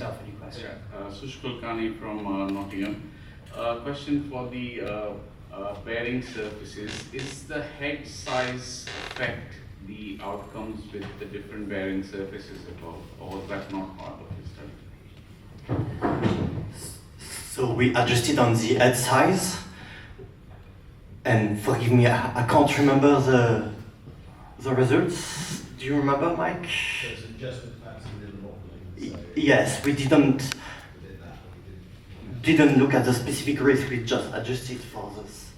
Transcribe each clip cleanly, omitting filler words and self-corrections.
yourself any question. Sush Kulkarni from Nottingham. Question for the bearing surfaces. Is the head size affect the outcomes with the different bearing surfaces above, or is that not part of the study? So we adjusted on the head size, and forgive me, I can't remember the results. Do you remember, Mike? There's adjustment factors in the modeling. So Yes, we didn't look at the specific risk, we just adjusted for this.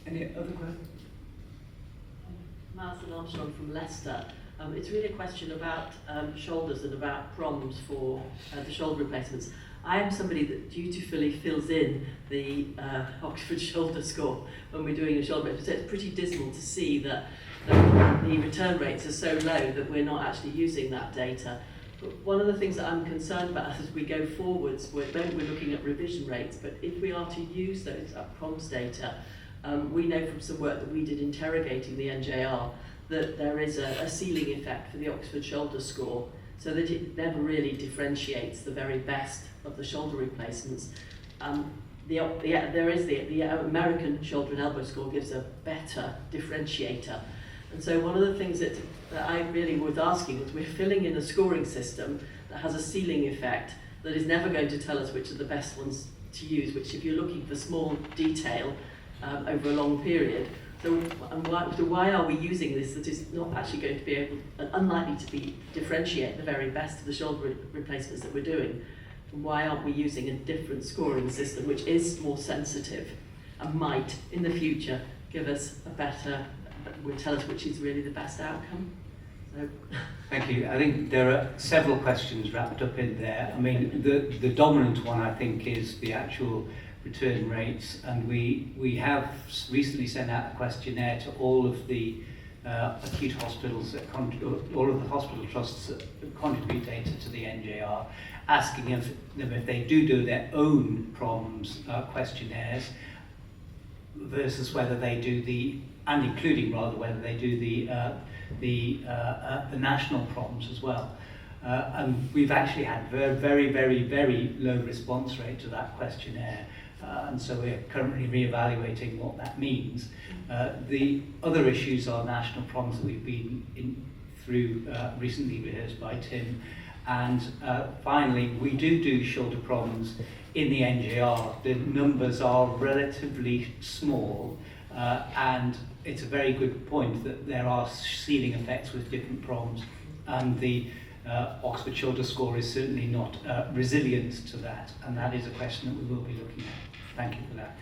Any other questions? Martha Armstrong from Leicester. It's really a question about shoulders and about proms for the shoulder replacements. I am somebody that dutifully fills in the Oxford shoulder score when we're doing a shoulder replacement. So it's pretty dismal to see that the return rates are so low that we're not actually using that data. But one of the things that I'm concerned about as we go forwards, we're looking at revision rates, but if we are to use those proms data, we know from some work that we did interrogating the NJR that there is a ceiling effect for the Oxford shoulder score, so that it never really differentiates the very best of the shoulder replacements. The American shoulder and elbow score gives a better differentiator. And so one of the things that I really was asking is we're filling in a scoring system that has a ceiling effect that is never going to tell us which are the best ones to use, which if you're looking for small detail over a long period, so why are we using this that is not actually going to be able, unlikely to differentiate the very best of the shoulder replacements that we're doing? And why aren't we using a different scoring system which is more sensitive and might, in the future, give us a better, will tell us which is really the best outcome? So. Thank you. I think there are several questions wrapped up in there. I mean, the dominant one, I think, is the actual return rates, and we have recently sent out a questionnaire to all of the acute hospitals, all of the hospital trusts that contribute data to the NJR, asking them if they do their own PROMS questionnaires versus whether they do and including rather whether they do the national PROMS as well. And we've actually had very, very, very low response rate to that questionnaire. And so we're currently re-evaluating what that means. The other issues are national PROMs that we've been through recently rehearsed by Tim. And finally, we do shoulder PROMs in the NJR. The numbers are relatively small, and it's a very good point that there are ceiling effects with different PROMs, and the Oxford shoulder score is certainly not resilient to that, and that is a question that we will be looking at. Thank you for that.